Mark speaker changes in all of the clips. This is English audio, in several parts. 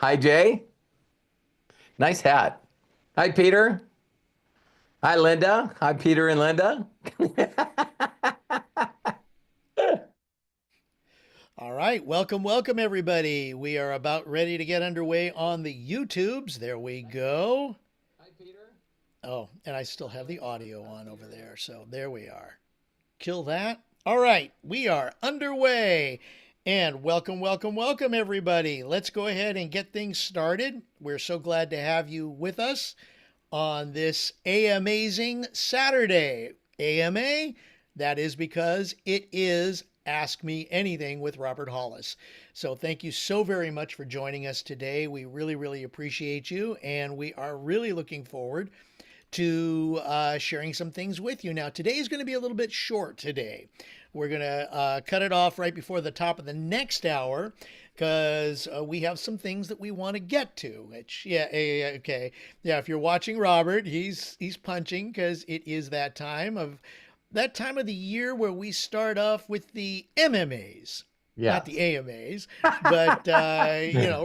Speaker 1: Hi, Jay. Nice hat. Hi, Peter. Hi, Linda. Hi, Peter and Linda.
Speaker 2: All right, welcome everybody. We are about ready to get underway on the YouTubes. There we go.
Speaker 1: Hi, Peter.
Speaker 2: Oh, and I still
Speaker 1: Hi,
Speaker 2: have the
Speaker 1: Linda.
Speaker 2: audio
Speaker 1: Hi,
Speaker 2: on over
Speaker 1: Peter.
Speaker 2: there. So there we are. Kill that. All right, we are underway. And welcome everybody. Let's go ahead and get things started. We're so glad to have you with us on this amazing Saturday. AMA, that is because it is Ask Me Anything with Robert Hollis. So thank you so very much for joining us today. We really appreciate you, and we are really looking forward to sharing some things with you. Now, today is going to be a little bit short today. We're going to cut it off right before the top of the next hour because we have some things that we want to get to. Which, okay, yeah. If you're watching Robert, he's punching because it is that time of the year where we start off with the MMAs, not the
Speaker 1: Yes.
Speaker 2: AMAs, but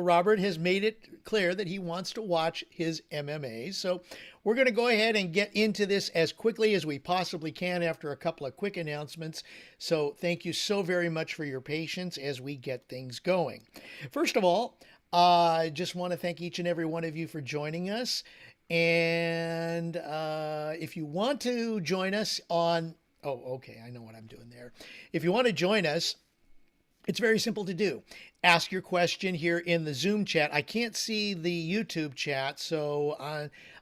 Speaker 2: Robert has made it clear that he wants to watch his MMAs. So we're going to go ahead and get into this as quickly as we possibly can after a couple of quick announcements. So thank you so very much for your patience as we get things going. First of all, I just want to thank each and every one of you for joining us. And if you want to join us on, oh, okay, I know what I'm doing there. If you want to join us, it's very simple to do. Ask your question here in the Zoom chat. I can't see the YouTube chat, so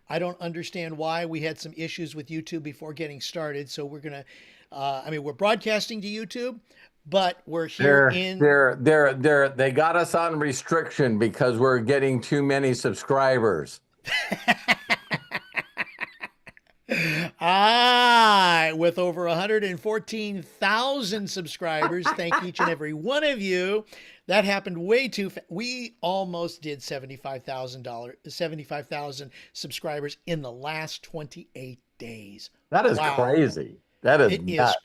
Speaker 2: I don't understand why we had some issues with YouTube before getting started. So we're going to, we're broadcasting to YouTube, but we're here in.
Speaker 1: They got us on restriction because we're getting too many subscribers.
Speaker 2: With over 114,000 subscribers, thank each and every one of you. That happened way too fast. We almost did $75,000 subscribers in the last 28 days.
Speaker 1: That is
Speaker 2: Wow.
Speaker 1: crazy. That is
Speaker 2: It is
Speaker 1: nuts.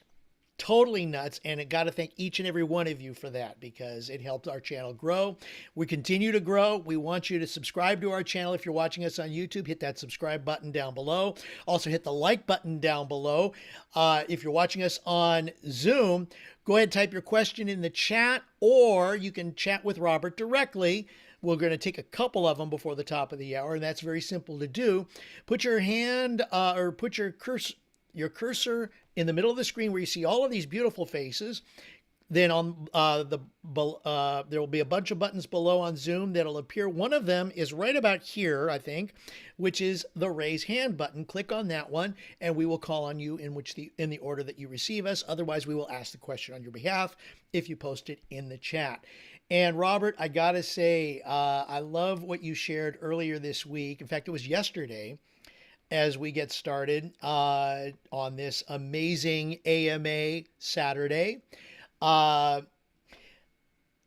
Speaker 2: totally nuts, and I got to thank each and every one of you for that because it helped our channel grow. We continue to grow. We want you to subscribe to our channel. If you're watching us on YouTube, hit that subscribe button down below. Also hit the like button down below. If you're watching us on Zoom, go ahead and type your question in the chat, or you can chat with Robert directly. We're going to take a couple of them before the top of the hour, and that's very simple to do. Put your hand or put your cursor in the middle of the screen where you see all of these beautiful faces. Then on there will be a bunch of buttons below on Zoom that'll appear. One of them is right about here, I think, which is the raise hand button. Click on that one, and we will call on you in the order that you receive us. Otherwise, we will ask the question on your behalf if you post it in the chat. And Robert, I gotta say, I love what you shared earlier this week. In fact, it was yesterday as we get started on this amazing AMA Saturday. Uh,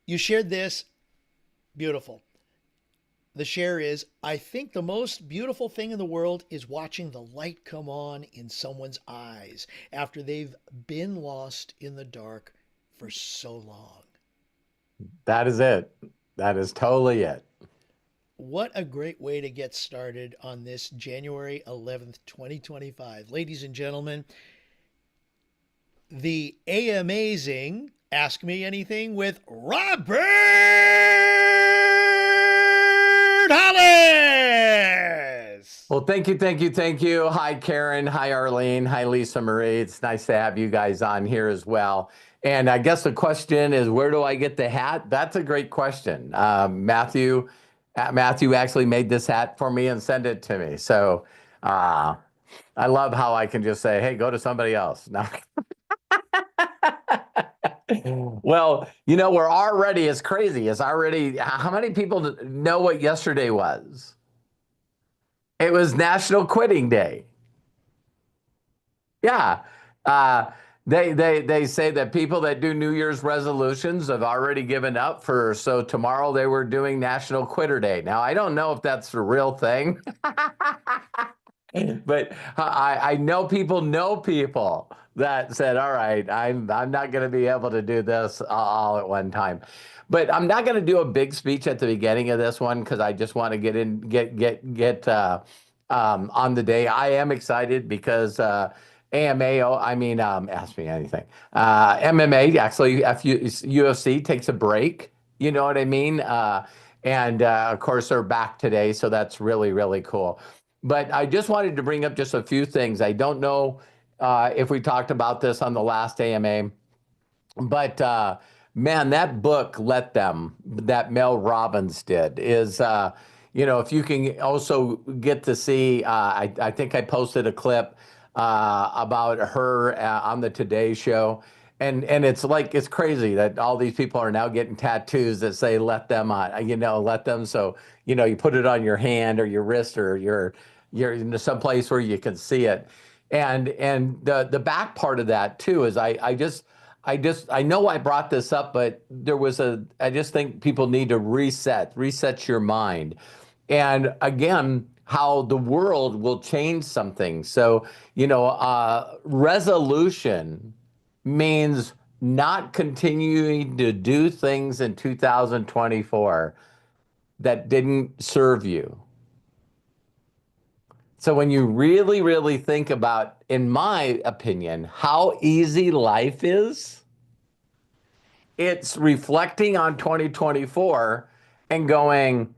Speaker 2: you shared this. Beautiful. The share is, I think the most beautiful thing in the world is watching the light come on in someone's eyes after they've been lost in the dark for so long.
Speaker 1: That is it. That is totally it.
Speaker 2: What a great way to get started on this January 11th, 2025. Ladies and gentlemen, the amazing Ask Me Anything with Robert Hollis.
Speaker 1: Well, thank you. Hi, Karen. Hi, Arlene. Hi, Lisa Marie. It's nice to have you guys on here as well. And I guess the question is, where do I get the hat? That's a great question. Matthew actually made this hat for me and sent it to me. So I love how I can just say, hey, go to somebody else. No. Well, we're already as crazy. How many people know what yesterday was? It was National Quitting Day. Yeah. Uh, they say that people that do New Year's resolutions have already given up so tomorrow they were doing National Quitter Day. Now, I don't know if that's the real thing. But I know people that said, all right, I'm not going to be able to do this all at one time. But I'm not going to do a big speech at the beginning of this one because I just want to get on the day. I am excited because AMA, ask me anything. MMA, actually, UFC takes a break. You know what I mean? And of course, they're back today. So that's really, really cool. But I just wanted to bring up just a few things. I don't know if we talked about this on the last AMA, but man, that book, Let Them, that Mel Robbins did, is, if you can also get to see, I think I posted a clip about her on the Today Show. And it's crazy that all these people are now getting tattoos that say "let them" on, let them. So, you put it on your hand or your wrist or you're in some place where you can see it. And the back part of that too is I know I brought this up, but I just think people need to reset your mind. And again, how the world will change something. So, resolution means not continuing to do things in 2024 that didn't serve you. So when you really, really think about, in my opinion, how easy life is, it's reflecting on 2024 and going,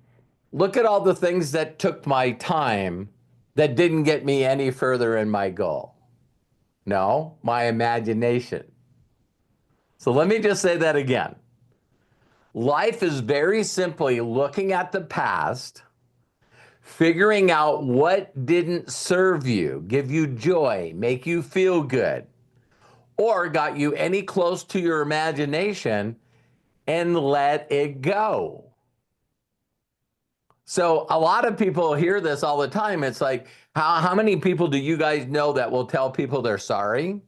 Speaker 1: look at all the things that took my time that didn't get me any further in my goal. No, my imagination. So let me just say that again. Life is very simply looking at the past, figuring out what didn't serve you, give you joy, make you feel good, or got you any close to your imagination, and let it go. So a lot of people hear this all the time. It's like, how many people do you guys know that will tell people they're sorry?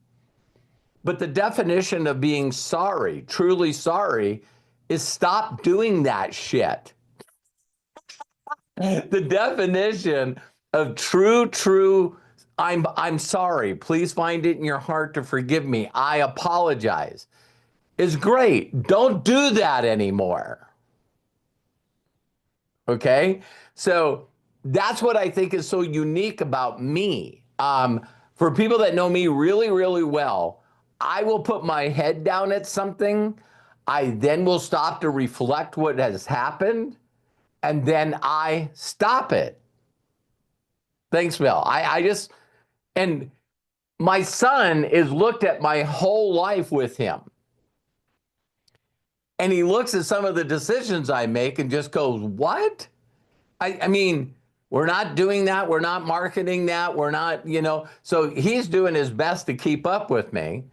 Speaker 1: But the definition of being sorry, truly sorry, is stop doing that shit. The definition of true, I'm sorry. Please find it in your heart to forgive me. I apologize. Is great. Don't do that anymore. Okay? So that's what I think is so unique about me. For people that know me really, really well, I will put my head down at something. I then will stop to reflect what has happened, and then I stop it. Thanks, Bill. And my son is looked at my whole life with him. And he looks at some of the decisions I make and just goes, what? I mean, we're not doing that. We're not marketing that. We're not, so he's doing his best to keep up with me.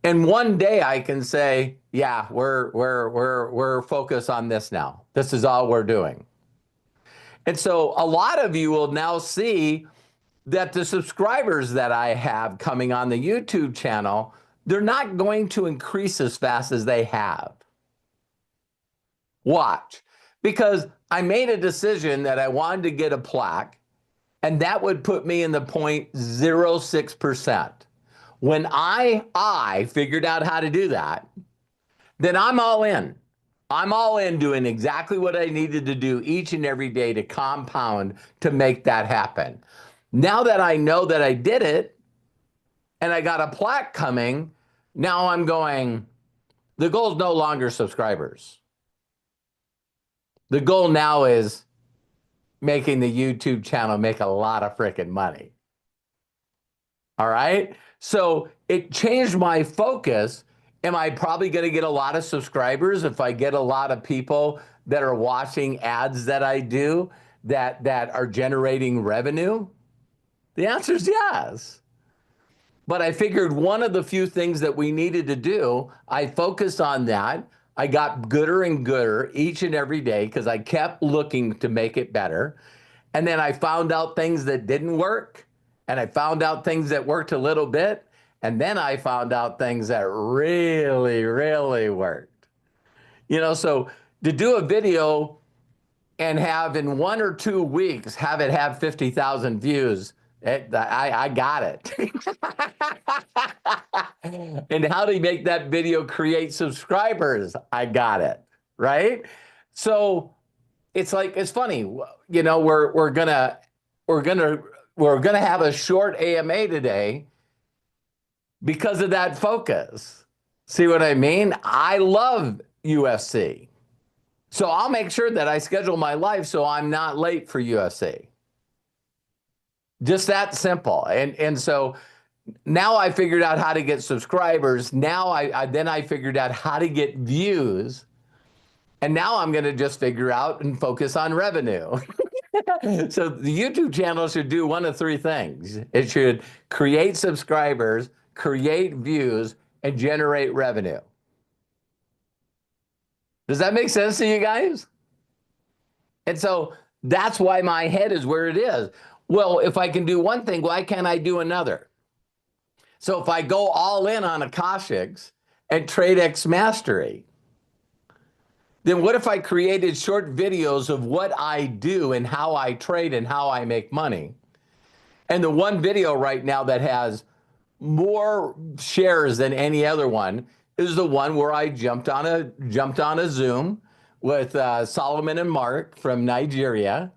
Speaker 1: And one day I can say, yeah, we're focused on this now. This is all we're doing. And so a lot of you will now see that the subscribers that I have coming on the YouTube channel, they're not going to increase as fast as they have. Watch. Because I made a decision that I wanted to get a plaque, and that would put me in the 0.06%. When I figured out how to do that, then I'm all in. I'm all in doing exactly what I needed to do each and every day to compound to make that happen. Now that I know that I did it and I got a plaque coming, now I'm going, the goal is no longer subscribers. The goal now is making the YouTube channel make a lot of freaking money. All right? So it changed my focus. Am I probably going to get a lot of subscribers if I get a lot of people that are watching ads that I do that are generating revenue? The answer is yes. But I figured one of the few things that we needed to do, I focused on that. I got gooder and gooder each and every day because I kept looking to make it better. And then I found out things that didn't work. And I found out things that worked a little bit. And then I found out things that really, really worked. So to do a video and have in 1 or 2 weeks, have it have 50,000 views, I got it. And how to make that video create subscribers. I got it. Right. So it's like, it's funny, you know, we're gonna, we're gonna have a short AMA today because of that focus. See what I mean? I love UFC. So I'll make sure that I schedule my life so I'm not late for UFC. Just that simple. And so now I figured out how to get subscribers. Now I figured out how to get views. And now I'm going to just figure out and focus on revenue. So the YouTube channel should do one of three things. It should create subscribers, create views, and generate revenue. Does that make sense to you guys? And so that's why my head is where it is. Well, if I can do one thing, why can't I do another? So if I go all in on Akashics and TradeX Mastery, then what if I created short videos of what I do and how I trade and how I make money? And the one video right now that has more shares than any other one is the one where I jumped on a Zoom with Solomon and Mark from Nigeria.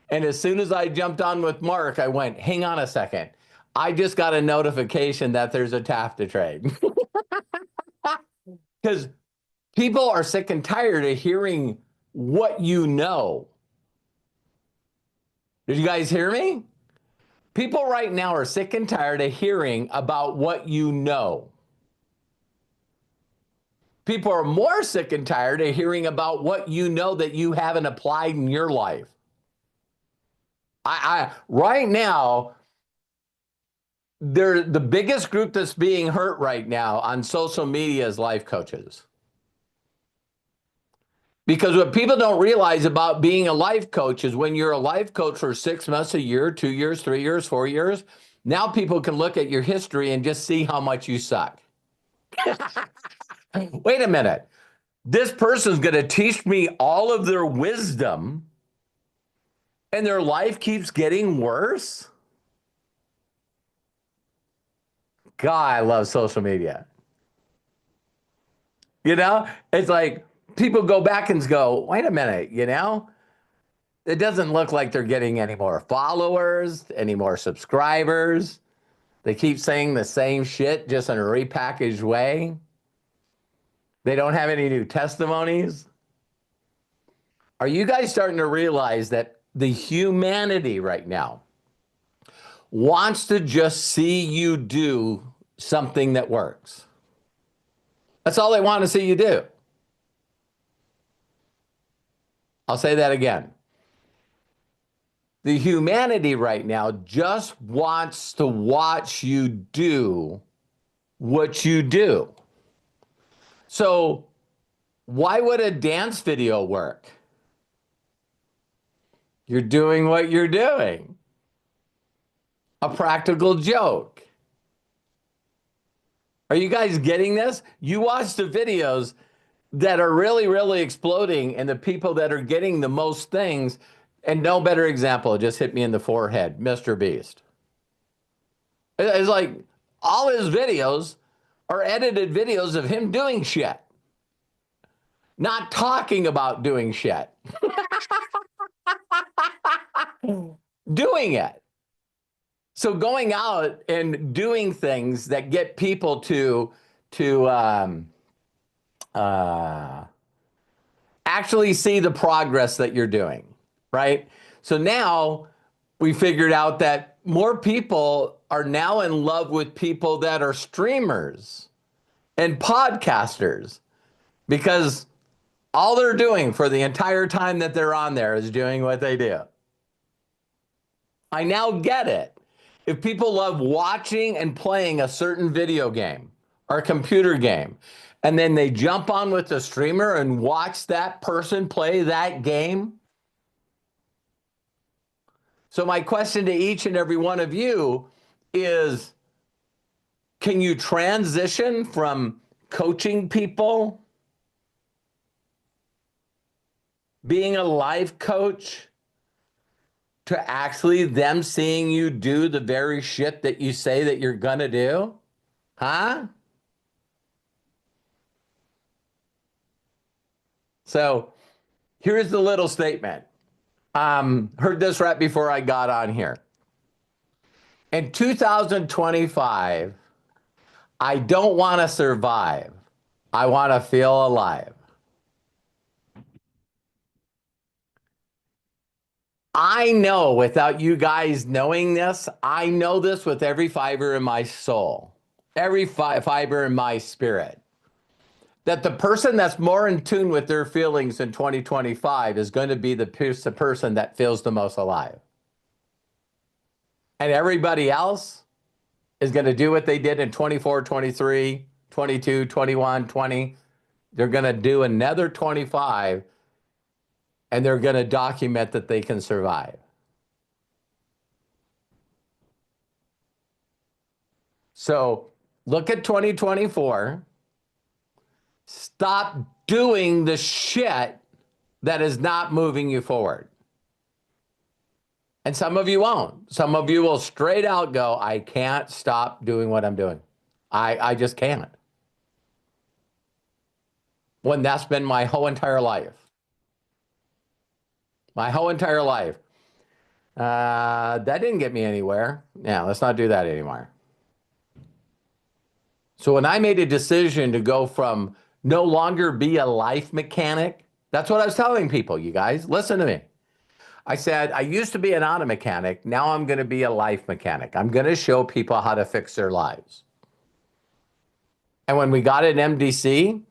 Speaker 1: And as soon as I jumped on with Mark, I went, hang on a second. I just got a notification that there's a TAF to trade. Because people are sick and tired of hearing what you know. Did you guys hear me? People right now are sick and tired of hearing about what you know. People are more sick and tired of hearing about what you know that you haven't applied in your life. Right now, they're the biggest group that's being hurt right now on social media is life coaches. Because what people don't realize about being a life coach is when you're a life coach for 6 months, a year, 2 years, 3 years, 4 years, now people can look at your history and just see how much you suck. Wait a minute. This person's going to teach me all of their wisdom and their life keeps getting worse? God, I love social media. You know, it's like people go back and go, wait a minute, you know, it doesn't look like they're getting any more followers, any more subscribers. They keep saying the same shit just in a repackaged way. They don't have any new testimonies. Are you guys starting to realize that the humanity right now wants to just see you do something that works? That's all they want to see you do. I'll say that again. The humanity right now just wants to watch you do what you do. So why would a dance video work? You're doing what you're doing. A practical joke. Are you guys getting this? You watch the videos that are really, really exploding and the people that are getting the most things, and no better example, just hit me in the forehead, Mr. Beast. It's like all his videos are edited videos of him doing shit, not talking about doing shit. Doing it. So going out and doing things that get people to actually see the progress that you're doing, right? So now we figured out that more people are now in love with people that are streamers and podcasters, because all they're doing for the entire time that they're on there is doing what they do. I now get it. If people love watching and playing a certain video game or a computer game, and then they jump on with the streamer and watch that person play that game. So my question to each and every one of you is, can you transition from coaching people, being a life coach, to actually them seeing you do the very shit that you say that you're going to do? Huh? So here's the little statement. Heard this right before I got on here. In 2025, I don't want to survive. I want to feel alive. I know without you guys knowing this, I know this with every fiber in my soul, every fiber in my spirit, that the person that's more in tune with their feelings in 2025 is going to be the person that feels the most alive. And everybody else is going to do what they did in 24, 23, 22, 21, 20. They're going to do another 25, and they're going to document that they can survive. So look at 2024. Stop doing the shit that is not moving you forward. And some of you won't. Some of you will straight out go, I can't stop doing what I'm doing. I just can't. When that's been my whole entire life. My whole entire life. That didn't get me anywhere. Yeah, let's not do that anymore. So when I made a decision to go from no longer be a life mechanic, that's what I was telling people, you guys. Listen to me. I said, I used to be an auto mechanic. Now I'm going to be a life mechanic. I'm going to show people how to fix their lives. And when we got an MDC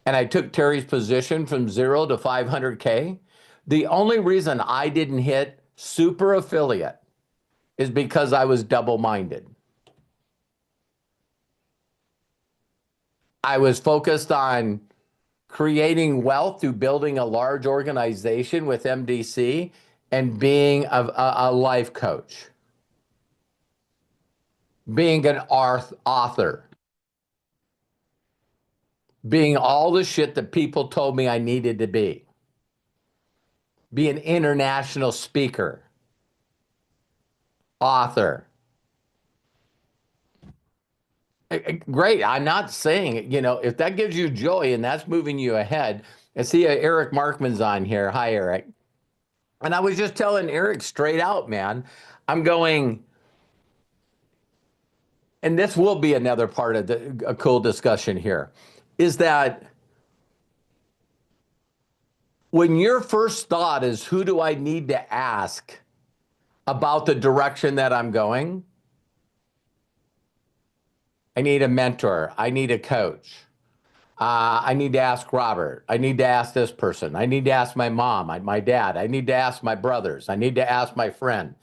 Speaker 1: and I took Terry's position from 0 to 500K, the only reason I didn't hit super affiliate is because I was double-minded. I was focused on creating wealth through building a large organization with MDC and being a life coach, being an author, being all the shit that people told me I needed to be an international speaker, author. Great. I'm not saying, if that gives you joy and that's moving you ahead. I see Eric Markman's on here. Hi, Eric. And I was just telling Eric straight out, man, I'm going, and this will be another part of a cool discussion here, is that when your first thought is, who do I need to ask about the direction that I'm going? I need a mentor. I need a coach. I need to ask Robert. I need to ask this person. I need to ask my mom, my dad. I need to ask my brothers. I need to ask my friend.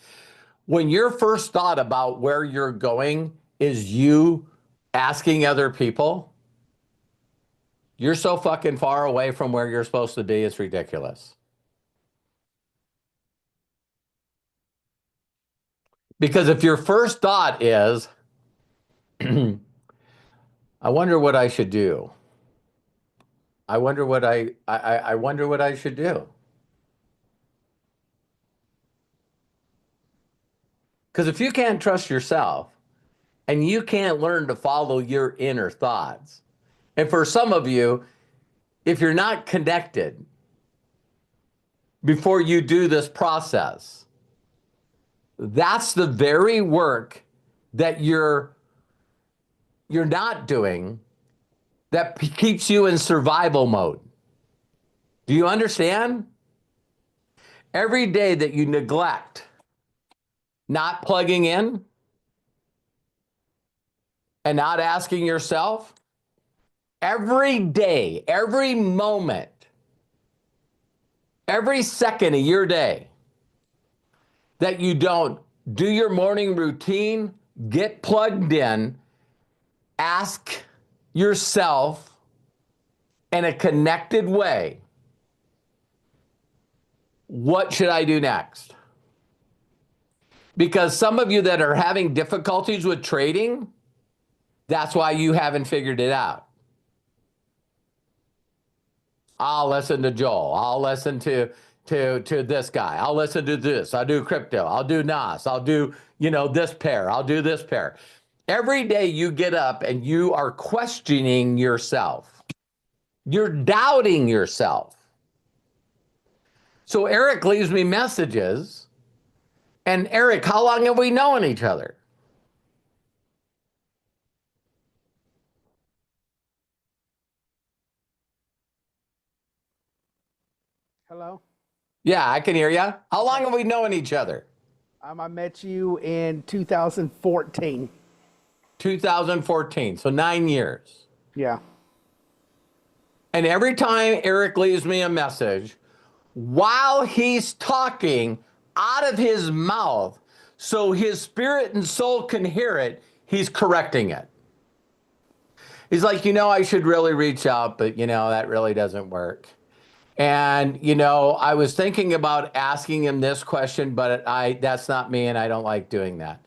Speaker 1: When your first thought about where you're going is you asking other people, you're so fucking far away from where you're supposed to be, it's ridiculous. Because if your first thought is, I wonder what I should do. I wonder what I wonder what I should do. Because if you can't trust yourself and you can't learn to follow your inner thoughts, and for some of you, if you're not connected before you do this process, that's the very work that you're not doing that keeps you in survival mode. Do you understand? Every day that you neglect not plugging in and not asking yourself, every day, every moment, every second of your day that you don't do your morning routine, get plugged in, ask yourself in a connected way, what should I do next? Because some of you that are having difficulties with trading, that's why you haven't figured it out. I'll listen to Joel. I'll listen to to this guy. I'll listen to this. I'll do crypto. I'll do NAS. I'll do, this pair. I'll do this pair. Every day you get up and you are questioning yourself. You're doubting yourself. So Eric leaves me messages. And Eric, how long have we known each other?
Speaker 3: Hello?
Speaker 1: Yeah, I can hear you. How long have we known each other?
Speaker 3: I met you in 2014.
Speaker 1: 2014, so 9 years.
Speaker 3: Yeah.
Speaker 1: And every time Eric leaves me a message, while he's talking out of his mouth, so his spirit and soul can hear it, he's correcting it. He's like, I should really reach out, but that really doesn't work. And, I was thinking about asking him this question, but that's not me, and I don't like doing that.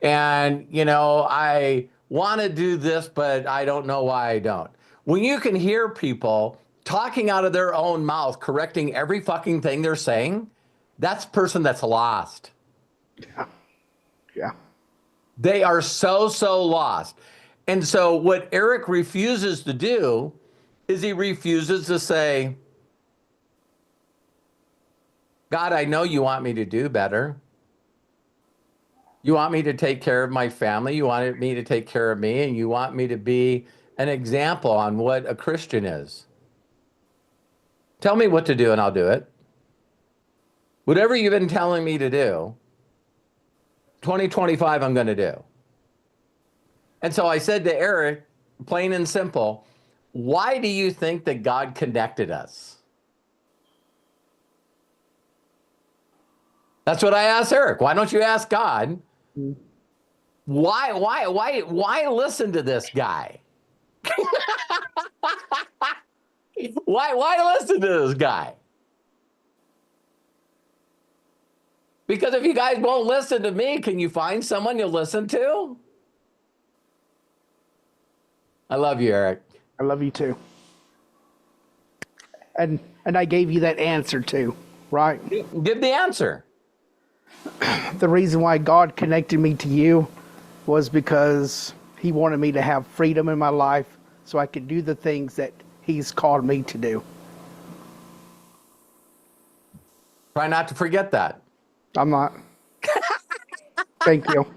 Speaker 1: And, I want to do this, but I don't know why I don't. When you can hear people talking out of their own mouth, correcting every fucking thing they're saying, that's a person that's lost.
Speaker 3: Yeah. Yeah.
Speaker 1: They are so lost. And so what Eric refuses to do is he refuses to say, God, I know you want me to do better. You want me to take care of my family. You want me to take care of me, and you want me to be an example on what a Christian is. Tell me what to do and I'll do it. Whatever you've been telling me to do, 2025 I'm going to do. And so I said to Eric, plain and simple, why do you think that God connected us? That's what I asked Eric. Why don't you ask God? Why listen to this guy? Why listen to this guy? Because if you guys won't listen to me, can you find someone you'll listen to? I love you, Eric.
Speaker 3: I love you too. And I gave you that answer too, right?
Speaker 1: Give the answer.
Speaker 3: The reason why God connected me to you was because he wanted me to have freedom in my life so I could do the things that he's called me to do.
Speaker 1: Try not to forget that.
Speaker 3: I'm not. Thank you.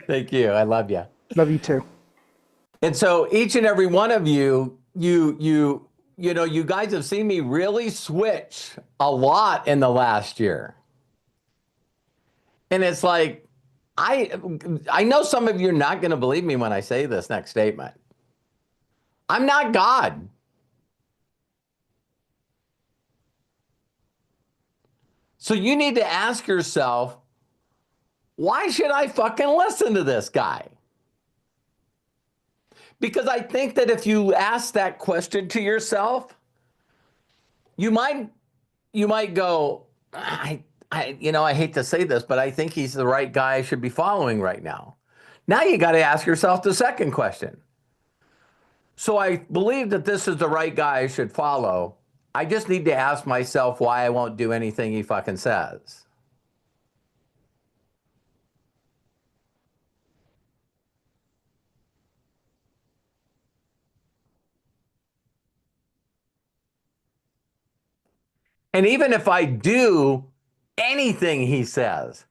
Speaker 1: Thank you. I love you.
Speaker 3: Love you too.
Speaker 1: And so each and every one of you guys have seen me really switch a lot in the last year. And it's like, I know some of you are not going to believe me when I say this next statement. I'm not God. So you need to ask yourself, why should I fucking listen to this guy? Because I think that if you ask that question to yourself, you might go, I hate to say this, but I think he's the right guy I should be following right now. Now you got to ask yourself the second question. So I believe that this is the right guy I should follow. I just need to ask myself why I won't do anything he fucking says. And even if I do anything he says,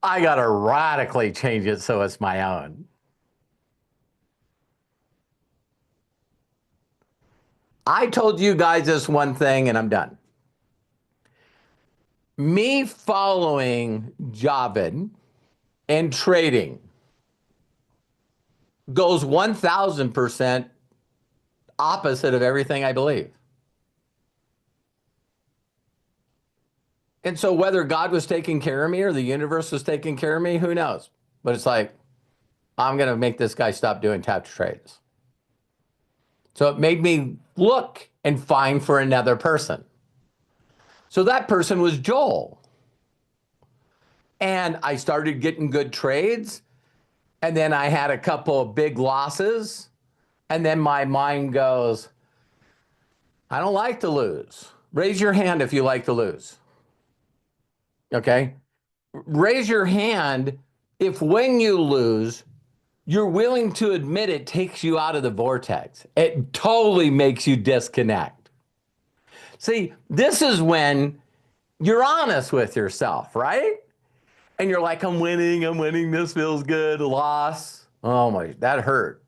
Speaker 1: I got to radically change it so it's my own. I told you guys this one thing and I'm done. Me following Javid and trading goes 1,000% opposite of everything I believe. And so whether God was taking care of me or the universe was taking care of me, who knows? But it's like, I'm going to make this guy stop doing tap trades. So it made me look and find for another person. So that person was Joel. And I started getting good trades. And then I had a couple of big losses. And then my mind goes, I don't like to lose. Raise your hand if you like to lose. Okay. Raise your hand if when you lose, you're willing to admit it takes you out of the vortex. It totally makes you disconnect. See, this is when you're honest with yourself, right? And you're like, I'm winning, this feels good. Loss. Oh my, that hurt.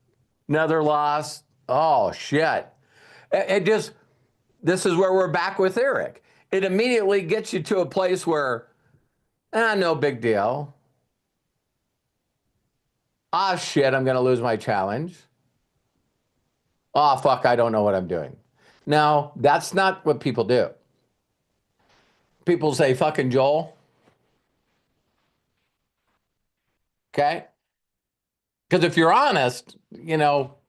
Speaker 1: Another loss. Oh shit. It just, this is where we're back with Eric. It immediately gets you to a place where, no big deal. Ah, shit, I'm going to lose my challenge. Oh, fuck, I don't know what I'm doing. No, that's not what people do. People say, fucking Joel. Okay. Because if you're honest,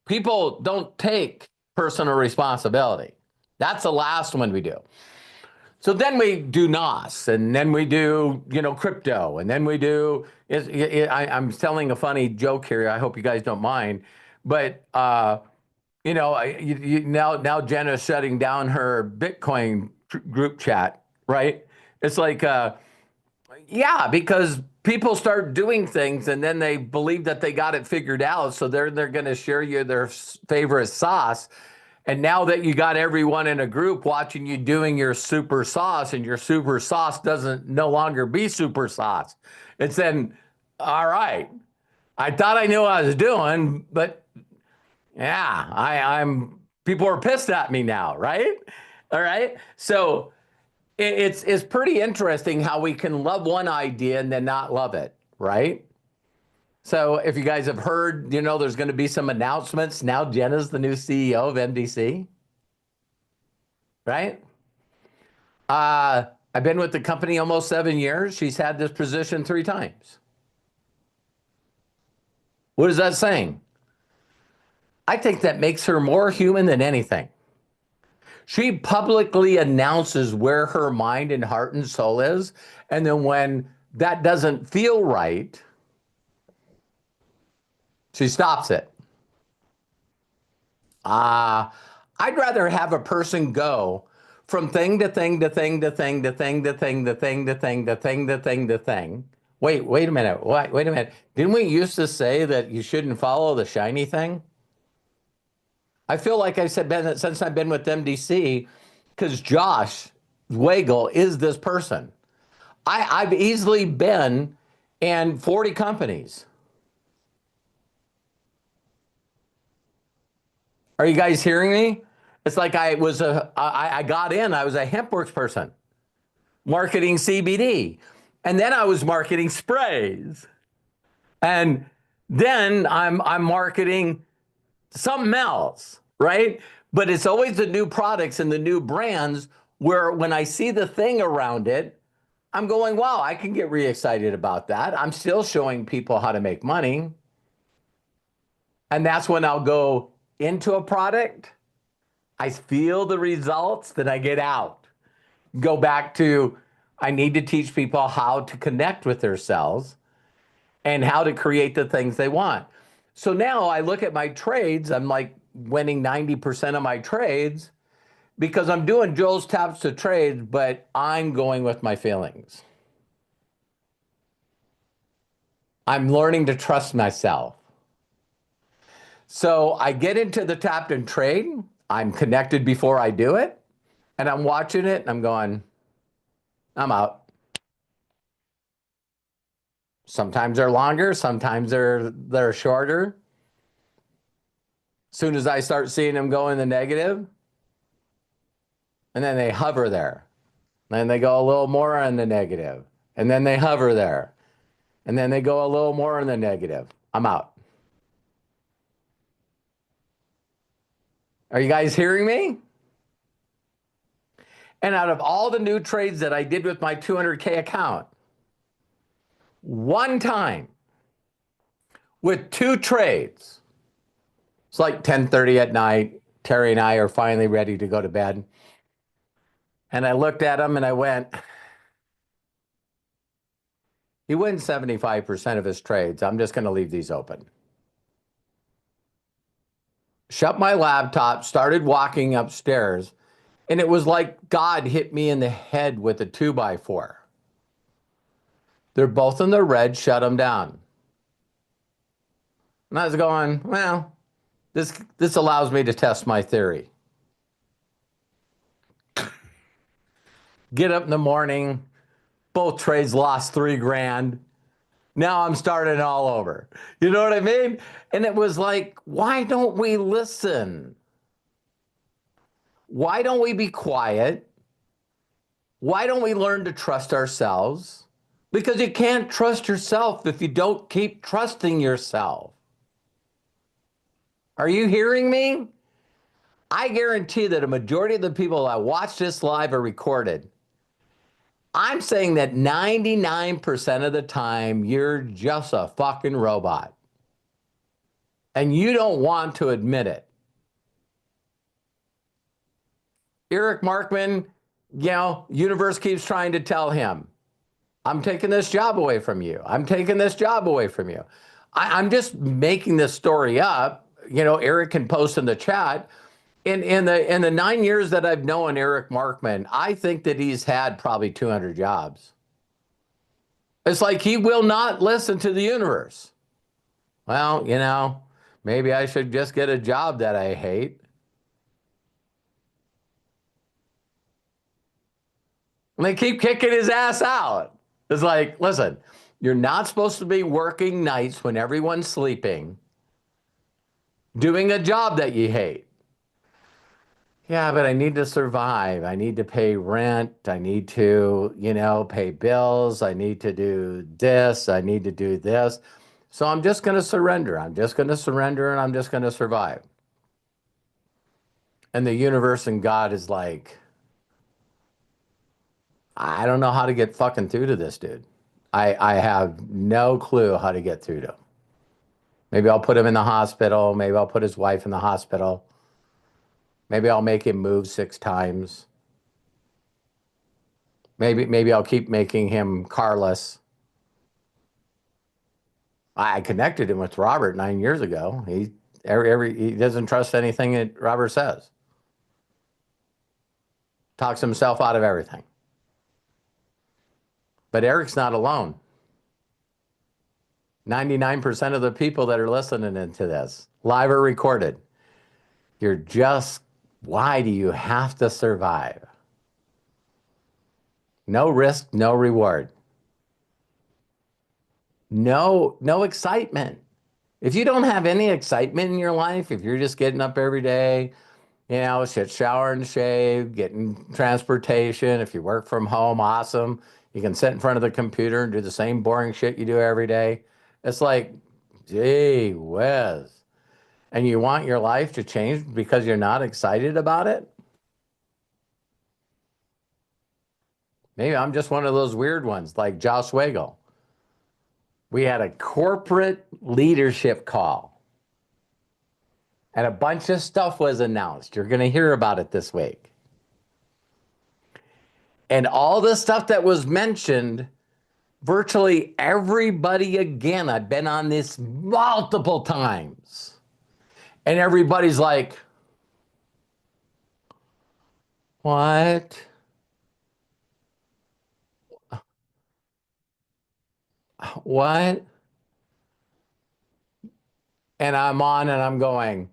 Speaker 1: people don't take personal responsibility. That's the last one we do. So then we do NOS, and then we do, crypto, and then we do, I'm telling a funny joke here. I hope you guys don't mind. But, now Jenna's shutting down her Bitcoin group chat, right? It's like, yeah, because people start doing things and then they believe that they got it figured out. So they're going to share you their favorite sauce. And now that you got everyone in a group watching you doing your super sauce, and your super sauce doesn't no longer be super sauce, it's then, all right, I thought I knew what I was doing, but yeah, I'm people are pissed at me now, right? All right. So it's pretty interesting how we can love one idea and then not love it, right? So if you guys have heard, there's going to be some announcements. Now Jenna's the new CEO of MDC, right? I've been with the company almost 7 years. She's had this position 3 times. What is that saying? I think that makes her more human than anything. She publicly announces where her mind and heart and soul is. And then when that doesn't feel right, she stops it. I'd rather have a person go from thing to thing to thing to thing to thing to thing to thing to thing to thing to thing to thing. Wait a minute. Wait a minute. Didn't we used to say that you shouldn't follow the shiny thing? I feel like I said, since I've been with MDC, because Josh Weigel is this person. I've easily been in 40 companies. Are you guys hearing me? It's like I got in, I was a HempWorks person, marketing CBD. And then I was marketing sprays. And then I'm marketing something else, right? But it's always the new products and the new brands where when I see the thing around it, I'm going, wow, I can get re-excited about that. I'm still showing people how to make money. And that's when I'll go into a product, I feel the results, then I get out. Go back to, I need to teach people how to connect with themselves and how to create the things they want. So now I look at my trades, I'm like winning 90% of my trades because I'm doing Joel's taps to trades, but I'm going with my feelings. I'm learning to trust myself. So I get into the tap and trade. I'm connected before I do it. And I'm watching it and I'm going, I'm out. Sometimes they're longer, sometimes they're shorter. As soon as I start seeing them go in the negative, and then they hover there. Then they go a little more in the negative. And then they hover there. And then they go a little more in the negative. I'm out. Are you guys hearing me? And out of all the new trades that I did with my 200K account, one time with 2 trades, it's like 10:30 at night, Terry and I are finally ready to go to bed. And I looked at him and I went, he wins 75% of his trades. I'm just going to leave these open. Shut my laptop, started walking upstairs, and it was like God hit me in the head with a 2x4. They're both in the red, shut them down. And I was going, well, this allows me to test my theory. Get up in the morning, both trades lost $3,000. Now I'm starting all over. You know what I mean? And it was like, why don't we listen? Why don't we be quiet? Why don't we learn to trust ourselves? Because you can't trust yourself if you don't keep trusting yourself. Are you hearing me? I guarantee that a majority of the people that watch this live are recorded. I'm saying that 99% of the time, you're just a fucking robot. And you don't want to admit it. Eric Markman, universe keeps trying to tell him, I'm taking this job away from you. I'm taking this job away from you. I'm just making this story up. Eric can post in the chat. In the 9 years that I've known Eric Markman, I think that he's had probably 200 jobs. It's like he will not listen to the universe. Well, maybe I should just get a job that I hate. And they keep kicking his ass out. It's like, listen, you're not supposed to be working nights when everyone's sleeping, doing a job that you hate. Yeah, but I need to survive. I need to pay rent. I need to, pay bills. I need to do this. I need to do this. So I'm just going to surrender. I'm just going to surrender and I'm just going to survive. And the universe and God is like, I don't know how to get fucking through to this dude. I have no clue how to get through to him. Maybe I'll put him in the hospital. Maybe I'll put his wife in the hospital. Maybe I'll make him move 6 times. Maybe I'll keep making him carless. I connected him with Robert 9 years ago. He doesn't trust anything that Robert says. Talks himself out of everything. But Eric's not alone. 99% of the people that are listening into this, live or recorded, why do you have to survive? No risk, no reward. No excitement. If you don't have any excitement in your life, if you're just getting up every day, shower and shave, getting transportation, if you work from home, awesome. You can sit in front of the computer and do the same boring shit you do every day. It's like, gee whiz. And you want your life to change because you're not excited about it? Maybe I'm just one of those weird ones like Josh Swagel. We had a corporate leadership call. And a bunch of stuff was announced. You're going to hear about it this week. And all the stuff that was mentioned, virtually everybody, again, I've been on this multiple times. And everybody's like, what? What? And I'm on and I'm going,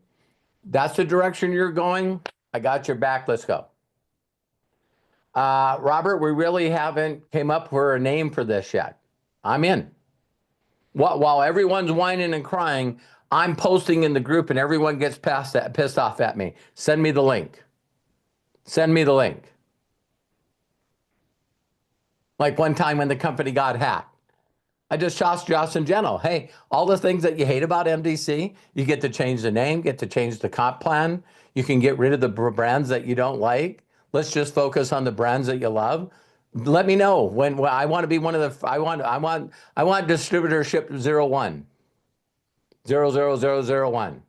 Speaker 1: that's the direction you're going? I got your back. Let's go. Robert, we really haven't came up with a name for this yet. I'm in. While everyone's whining and crying, I'm posting in the group and everyone gets pissed off at me. Send me the link. Send me the link. Like one time when the company got hacked. I just asked Josh and Jenno, hey, all the things that you hate about MDC, you get to change the name, get to change the comp plan. You can get rid of the brands that you don't like. Let's just focus on the brands that you love. Let me know when I want to be one of the, I want distributorship 01, 00001.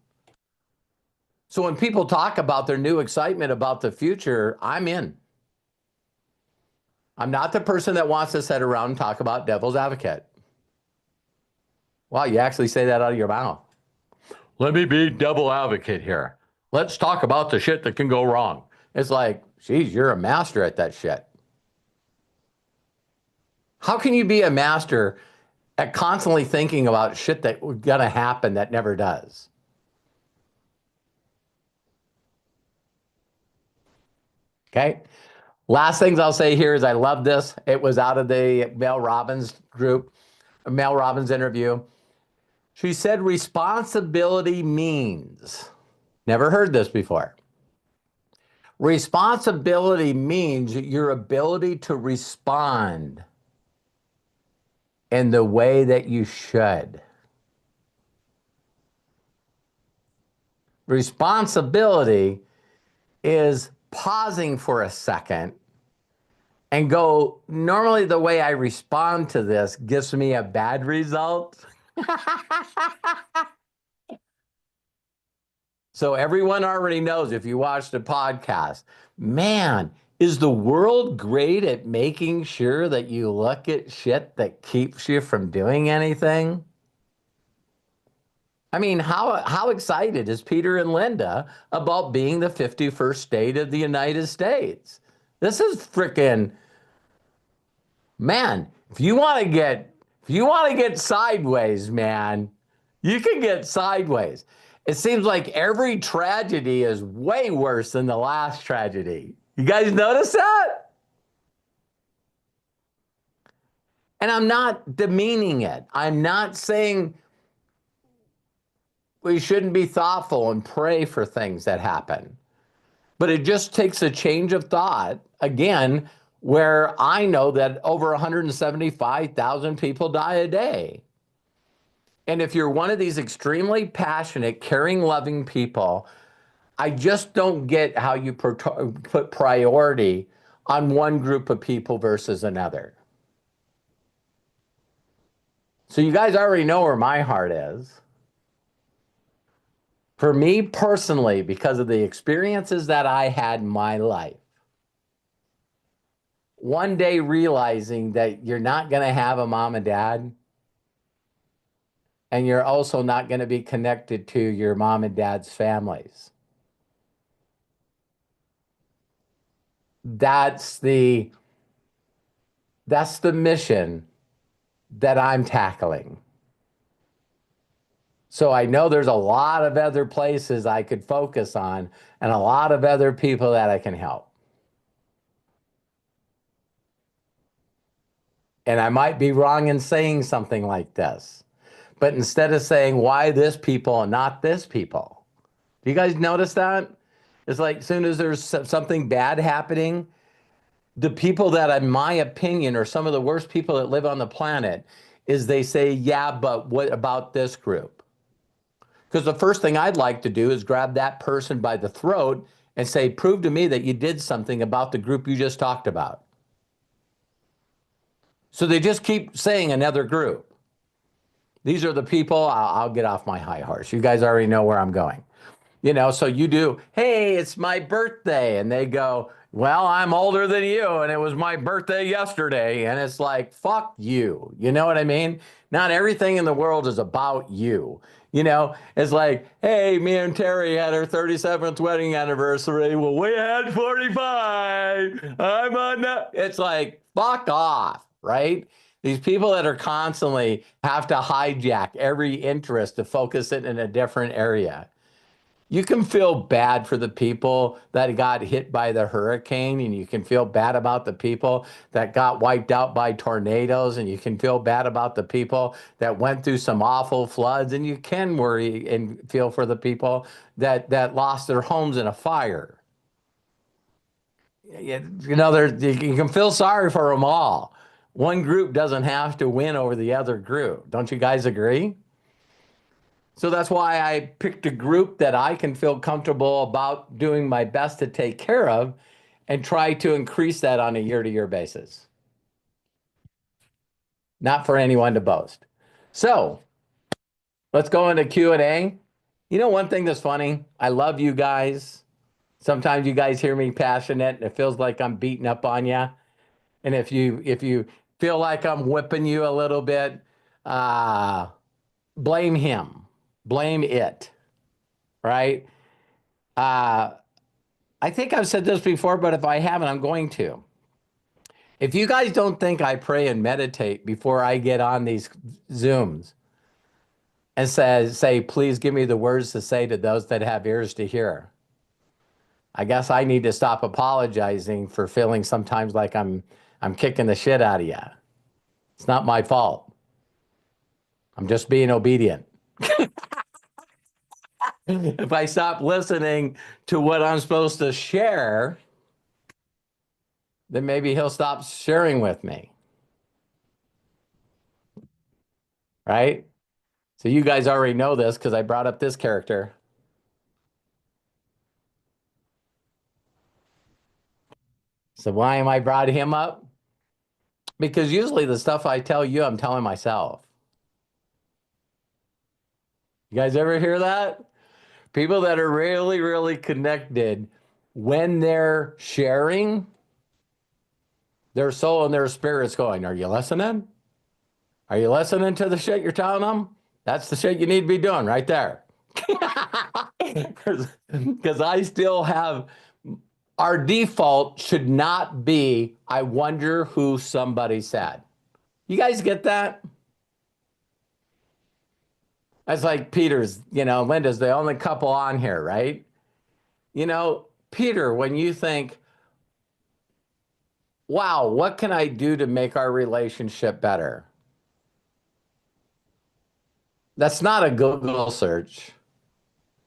Speaker 1: So when people talk about their new excitement about the future, I'm in. I'm not the person that wants to sit around and talk about devil's advocate. Wow, you actually say that out of your mouth. Let me be devil advocate here. Let's talk about the shit that can go wrong. It's like, geez, you're a master at that shit. How can you be a master at constantly thinking about shit that was gonna happen that never does? Okay. Last things I'll say here is I love this. It was out of the Mel Robbins group, a Mel Robbins interview. She said responsibility means, never heard this before. Responsibility means your ability to respond in the way that you should. Responsibility is pausing for a second and go, normally the way I respond to this gives me a bad result. So everyone already knows, if you watch the podcast, man, is the world great at making sure that you look at shit that keeps you from doing anything? I mean, how excited is Peter and Linda about being the 51st state of the United States? This is freaking, man, if you want to get sideways, man, you can get sideways. It seems like every tragedy is way worse than the last tragedy. You guys notice that? And I'm not demeaning it. I'm not saying we shouldn't be thoughtful and pray for things that happen. But it just takes a change of thought, again, where I know that over 175,000 people die a day. And if you're one of these extremely passionate, caring, loving people, I just don't get how you put priority on one group of people versus another. So you guys already know where my heart is. For me personally, because of the experiences that I had in my life, one day realizing that you're not going to have a mom and dad, and you're also not going to be connected to your mom and dad's families. That's the mission that I'm tackling. So I know there's a lot of other places I could focus on and a lot of other people that I can help. And I might be wrong in saying something like this, but instead of saying why this people and not this people, do you guys notice that? It's like as soon as there's something bad happening, the people that, in my opinion, are some of the worst people that live on the planet, is they say, yeah, but what about this group? Because the first thing I'd like to do is grab that person by the throat and say, prove to me that you did something about the group you just talked about. So they just keep saying another group. These are the people, I'll get off my high horse. You guys already know where I'm going. You know, so you do, hey, it's my birthday. And they go, well, I'm older than you, and it was my birthday yesterday. And it's like, fuck you. You know what I mean? Not everything in the world is about you. You know, it's like, hey, me and Terry had our 37th wedding anniversary. Well, we had 45. I'm on that. It's like, fuck off, right? These people that are constantly have to hijack every interest to focus it in a different area. You can feel bad for the people that got hit by the hurricane, and you can feel bad about the people that got wiped out by tornadoes, and you can feel bad about the people that went through some awful floods, and you can worry and feel for the people that lost their homes in a fire. You know, you can feel sorry for them all. One group doesn't have to win over the other group. Don't you guys agree? So that's why I picked a group that I can feel comfortable about doing my best to take care of and try to increase that on a year-to-year basis. Not for anyone to boast. So let's go into Q&A. You know, one thing that's funny, I love you guys. Sometimes you guys hear me passionate and it feels like I'm beating up on you. And if you feel like I'm whipping you a little bit, blame him. Blame it, right? I think I've said this before, but if I haven't, I'm going to. If you guys don't think I pray and meditate before I get on these Zooms and say, please give me the words to say to those that have ears to hear, I guess I need to stop apologizing for feeling sometimes like I'm kicking the shit out of you. It's not my fault. I'm just being obedient. If I stop listening to what I'm supposed to share, then maybe he'll stop sharing with me. Right? So you guys already know this because I brought up this character. So why am I brought him up? Because usually the stuff I tell you, I'm telling myself. You guys ever hear that? People that are really, really connected, when they're sharing, their soul and their spirit's going, are you listening? Are you listening to the shit you're telling them? That's the shit you need to be doing right there. Because I still have, our default should not be, I wonder who somebody said. You guys get that? That's like Peter's, Linda's the only couple on here, right? Peter, when you think, wow, what can I do to make our relationship better? That's not a Google search.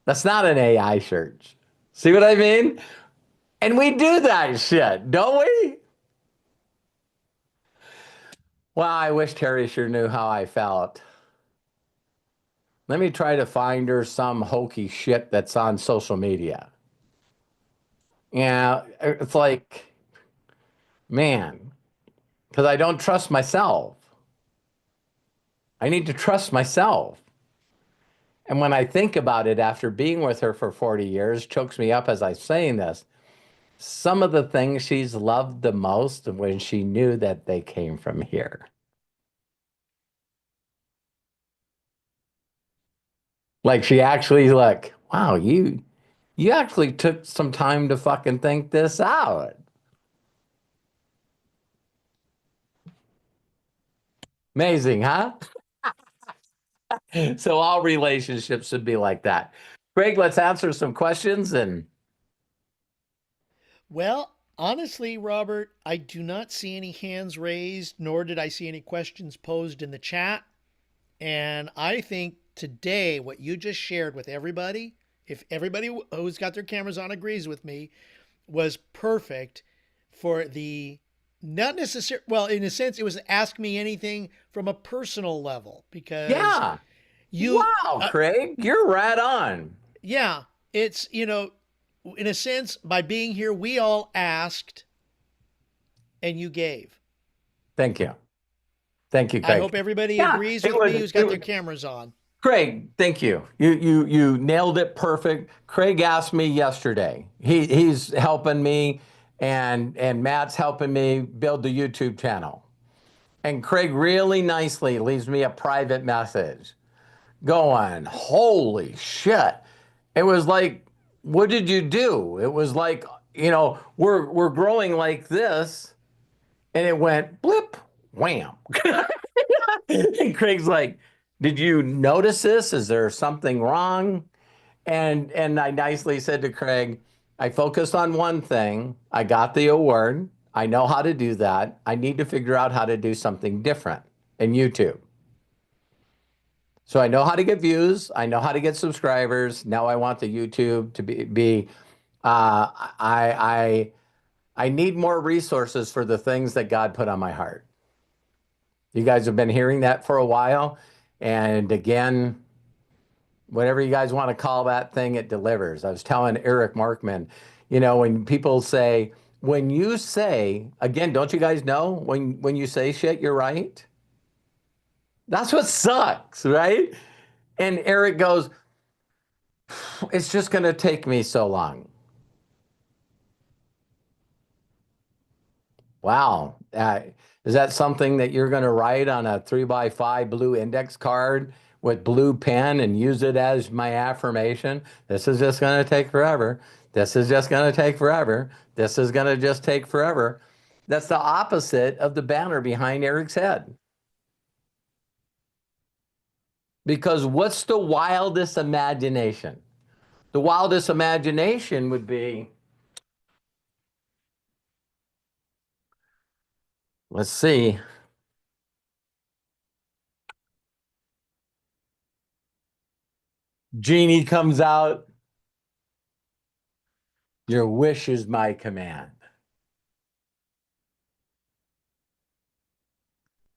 Speaker 1: That's not an AI search. See what I mean? And we do that shit, don't we? Well, I wish Terry sure knew how I felt. Let me try to find her some hokey shit that's on social media. Yeah, it's like, man, because I don't trust myself. I need to trust myself. And when I think about it, after being with her for 40 years, chokes me up as I'm saying this, some of the things she's loved the most when she knew that they came from here. Like she actually like, wow, you actually took some time to fucking think this out. Amazing, huh? So all relationships should be like that. Greg, let's answer some questions. And
Speaker 2: Well, honestly, Robert, I do not see any hands raised, nor did I see any questions posed in the chat. And I think today, what you just shared with everybody, if everybody who's got their cameras on agrees with me, was perfect for the not necessarily, well, in a sense, it was ask me anything from a personal level because
Speaker 1: yeah. Wow, Craig, you're right on.
Speaker 2: Yeah, it's, in a sense, by being here, we all asked and you gave.
Speaker 1: Thank you. Thank you, Craig.
Speaker 2: I hope everybody agrees with me who's got their cameras on.
Speaker 1: Craig, thank you. You nailed it perfect. Craig asked me yesterday. He's helping me and Matt's helping me build the YouTube channel. And Craig really nicely leaves me a private message going, holy shit. It was like, what did you do? It was like, we're growing like this. And it went blip, wham. And Craig's like, did you notice this? Is there something wrong? And I nicely said to Craig, I focused on one thing. I got the award. I know how to do that. I need to figure out how to do something different in YouTube. So I know how to get views. I know how to get subscribers. Now I want the YouTube to be I need more resources for the things that God put on my heart. You guys have been hearing that for a while. And again, whatever you guys want to call that thing, it delivers. I was telling Eric Markman, when people say, when you say, again, don't you guys know when you say shit, you're right? That's what sucks, right? And Eric goes, it's just going to take me so long. Wow. Is that something that you're going to write on a 3x5 blue index card with blue pen and use it as my affirmation? This is just going to take forever. This is just going to take forever. This is going to just take forever. That's the opposite of the banner behind Eric's head. Because what's the wildest imagination? The wildest imagination would be, let's see. Genie comes out. Your wish is my command.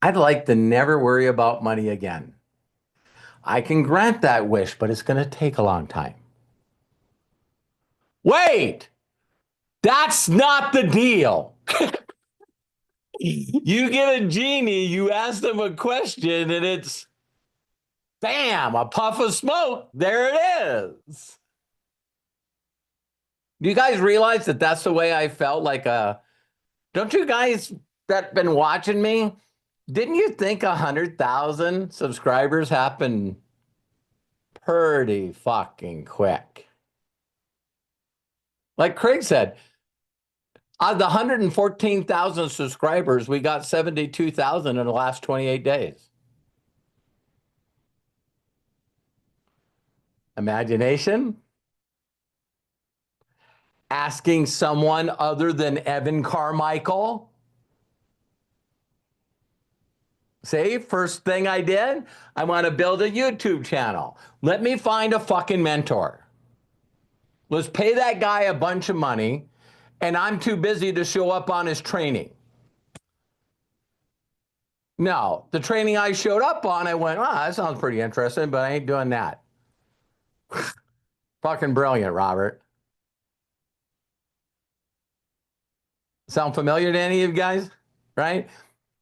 Speaker 1: I'd like to never worry about money again. I can grant that wish, but it's going to take a long time. Wait, that's not the deal. You get a genie, you ask them a question, and it's, bam, a puff of smoke. There it is. Do you guys realize that that's the way I felt? Like, don't you guys that been watching me, didn't you think 100,000 subscribers happened pretty fucking quick? Like Craig said, out of the 114,000 subscribers, we got 72,000 in the last 28 days. Imagination? Asking someone other than Evan Carmichael? See, first thing I did, I want to build a YouTube channel. Let me find a fucking mentor. Let's pay that guy a bunch of money, and I'm too busy to show up on his training. No, the training I showed up on, I went, that sounds pretty interesting, but I ain't doing that. Fucking brilliant, Robert. Sound familiar to any of you guys? Right?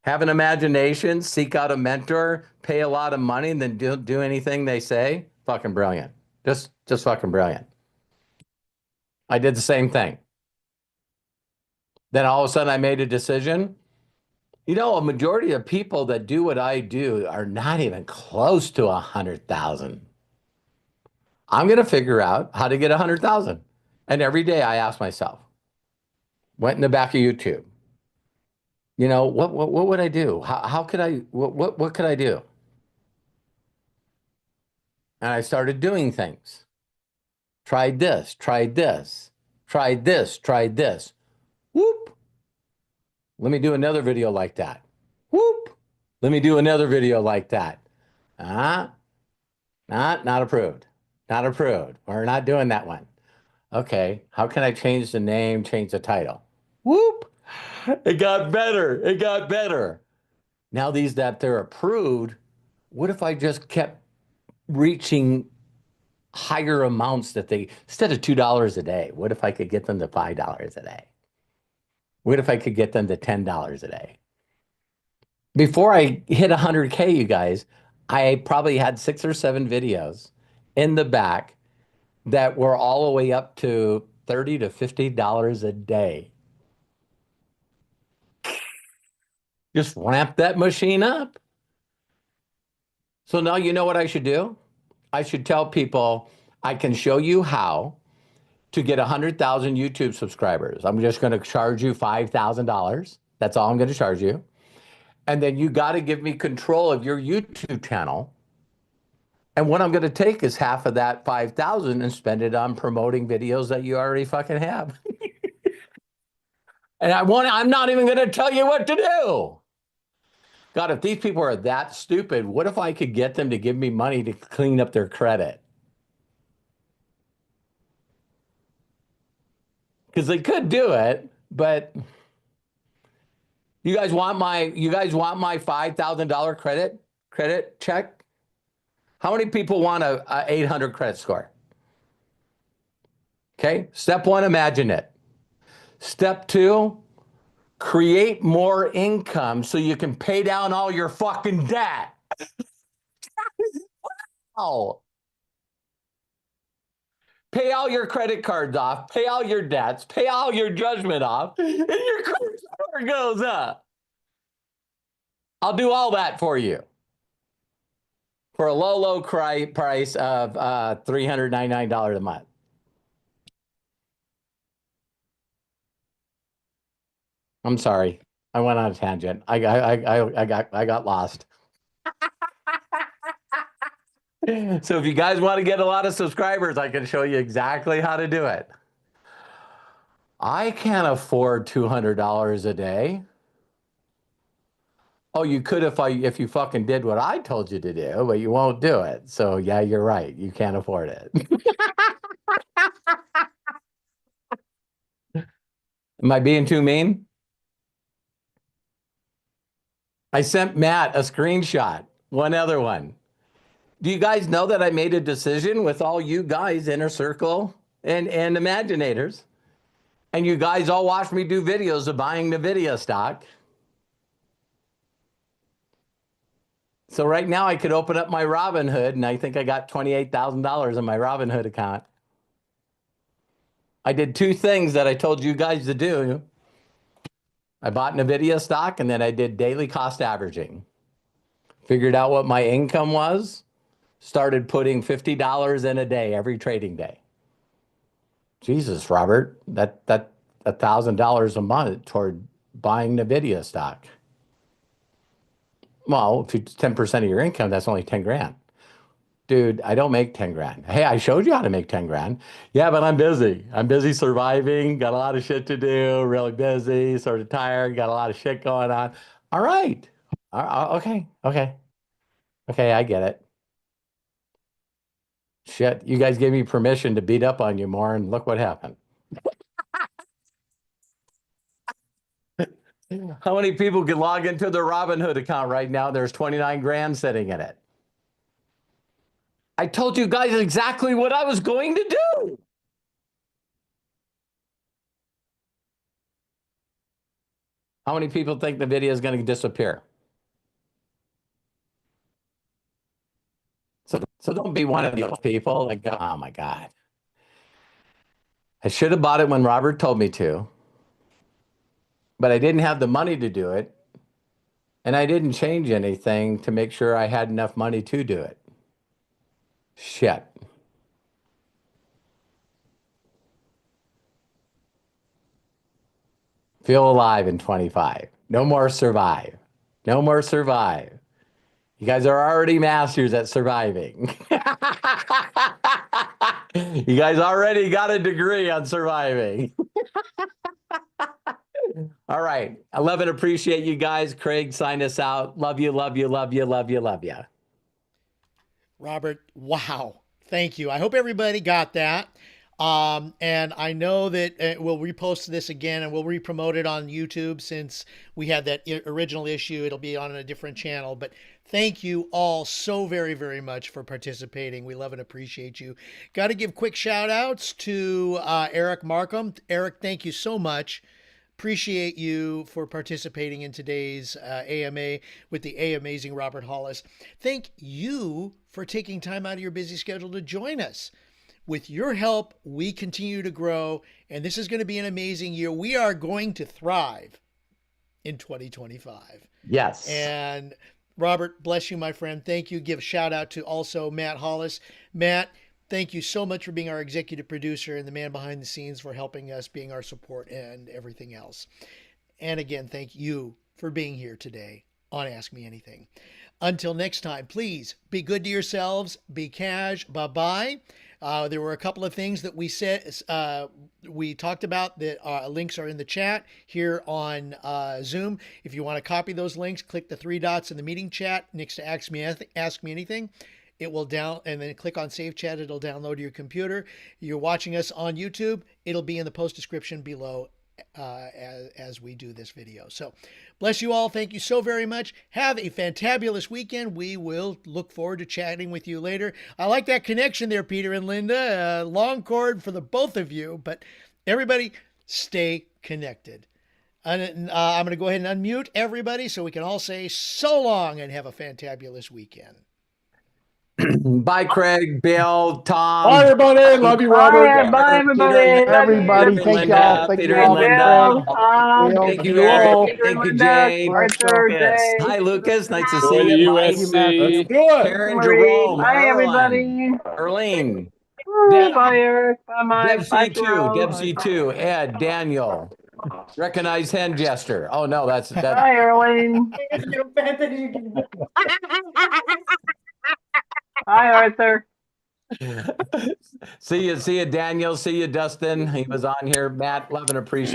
Speaker 1: Have an imagination, seek out a mentor, pay a lot of money, and then do anything they say. Fucking brilliant. Just fucking brilliant. I did the same thing. Then all of a sudden I made a decision. You know, a majority of people that do what I do are not even close to 100,000. I'm going to figure out how to get 100,000. And every day I ask myself, went in the back of YouTube, you know, what would I do? How could I, what could I do? And I started doing things. Tried this, tried this, tried this, tried this. Whoop. Let me do another video like that. Whoop. Let me do another video like that. Not approved. Not approved. We're not doing that one. Okay, how can I change the name, change the title? Whoop. It got better. It got better. Now these that they're approved, what if I just kept reaching higher amounts that they, instead of $2 a day, what if I could get them to $5 a day? What if I could get them to $10 a day? Before I hit 100K, you guys, I probably had 6 or 7 videos in the back that were all the way up to $30 to $50 a day. Just ramp that machine up. So now you know what I should do? I should tell people I can show you how to get 100,000 YouTube subscribers. I'm just going to charge you $5,000. That's all I'm going to charge you. And then you got to give me control of your YouTube channel. And what I'm going to take is half of that 5,000 and spend it on promoting videos that you already fucking have. And I'm not even going to tell you what to do. God, if these people are that stupid, what if I could get them to give me money to clean up their credit? Because they could do it, but you guys want my $5,000 credit check? How many people want a 800 credit score? Okay, step 1, imagine it. Step 2, create more income so you can pay down all your fucking debt. Wow. Pay all your credit cards off, pay all your debts, pay all your judgment off, and your credit score goes up. I'll do all that for you for a low price of $399 a month. I'm sorry. I went on a tangent. I got lost. So if you guys want to get a lot of subscribers, I can show you exactly how to do it. I can't afford $200 a day. Oh, you could if you fucking did what I told you to do, but you won't do it. So yeah, you're right. You can't afford it. Am I being too mean? I sent Matt a screenshot. One other one. Do you guys know that I made a decision with all you guys, Inner Circle and Imaginators? And you guys all watched me do videos of buying NVIDIA stock. So right now I could open up my Robinhood, and I think I got $28,000 in my Robinhood account. I did two things that I told you guys to do. I bought NVIDIA stock, and then I did daily cost averaging. Figured out what my income was, started putting $50 in a day every trading day. Jesus, Robert, that $1,000 a month toward buying NVIDIA stock. Well, if it's 10% of your income, that's only 10 grand. Dude, I don't make 10 grand. Hey, I showed you how to make 10 grand. Yeah, but I'm busy. I'm busy surviving, got a lot of shit to do, really busy, sort of tired, got a lot of shit going on. All right. Okay. Okay, I get it. Shit, you guys gave me permission to beat up on you more, and look what happened. How many people can log into their Robinhood account right now? There's 29 grand sitting in it. I told you guys exactly what I was going to do. How many people think the video is going to disappear? So don't be one of those people like, oh my God. I should have bought it when Robert told me to, but I didn't have the money to do it. And I didn't change anything to make sure I had enough money to do it. Shit. Feel alive in 25. No more survive. No more survive. You guys are already masters at surviving. You guys already got a degree on surviving. All right. I love and appreciate you guys. Craig, sign us out. Love you, love you, love you, love you, love you.
Speaker 2: Robert, wow. Thank you. I hope everybody got that. And I know that we'll repost this again and we'll re-promote it on YouTube since we had that original issue. It'll be on a different channel. But thank you all so very, very much for participating. We love and appreciate you. Got to give quick shout outs to Eric Markham. Eric, thank you so much. Appreciate you for participating in today's AMA with the amazing Robert Hollis. Thank you for taking time out of your busy schedule to join us. With your help, we continue to grow, and this is going to be an amazing year. We are going to thrive in 2025.
Speaker 1: Yes.
Speaker 2: And Robert, bless you, my friend. Thank you. Give a shout out to also Matt Hollis. Matt, thank you so much for being our executive producer and the man behind the scenes for helping us, being our support and everything else. And again, thank you for being here today on Ask Me Anything. Until next time, please be good to yourselves. Be cash. Bye-bye. There were a couple of things that we said, we talked about that links are in the chat here on Zoom. If you want to copy those links, click the three dots in the meeting chat next to Ask Me Anything. It will and then click on Save Chat. It'll download to your computer. You're watching us on YouTube. It'll be in the post description below as we do this video. So bless you all. Thank you so very much. Have a fantabulous weekend. We will look forward to chatting with you later. I like that connection there, Peter and Linda. Long cord for the both of you, but everybody stay connected. I'm going to go ahead and unmute everybody so we can all say so long and have a fantabulous weekend.
Speaker 1: Bye, Craig, Bill, Tom.
Speaker 4: Bye, everybody. Love you, Robert.
Speaker 5: Bye, everybody.
Speaker 3: Everybody,
Speaker 1: Peter,
Speaker 3: thank
Speaker 1: Linda,
Speaker 3: y'all. Thank
Speaker 1: Peter
Speaker 3: you
Speaker 1: and
Speaker 3: all.
Speaker 1: Linda.
Speaker 5: Bill, Tom,
Speaker 1: Thank you
Speaker 3: Bill,
Speaker 1: all.
Speaker 5: Peter and
Speaker 1: Thank you,
Speaker 5: Linda,
Speaker 1: Jane.
Speaker 5: Arthur,
Speaker 1: Lucas.
Speaker 5: Jay,
Speaker 1: Hi, Lucas. Nice to
Speaker 4: Going
Speaker 1: see
Speaker 4: to
Speaker 1: you. Mike,
Speaker 3: That's
Speaker 4: USC.
Speaker 3: good.
Speaker 4: Good.
Speaker 1: Karen,
Speaker 5: Marie.
Speaker 1: Jerome,
Speaker 5: Bye,
Speaker 1: Erlen,
Speaker 5: everybody.
Speaker 1: Erlene,
Speaker 5: Woo,
Speaker 1: Deb,
Speaker 5: bye, Eric. Bye,
Speaker 1: Deb
Speaker 5: Mike. Bye,
Speaker 1: C2,
Speaker 5: Joelle.
Speaker 1: Deb C2, Ed, Daniel, Recognize hand gesture. Oh no, that's that.
Speaker 5: Hi, Erling. Hi, Arthur.
Speaker 1: See you, Daniel. See you, Dustin. He was on here. Matt, love and appreciate.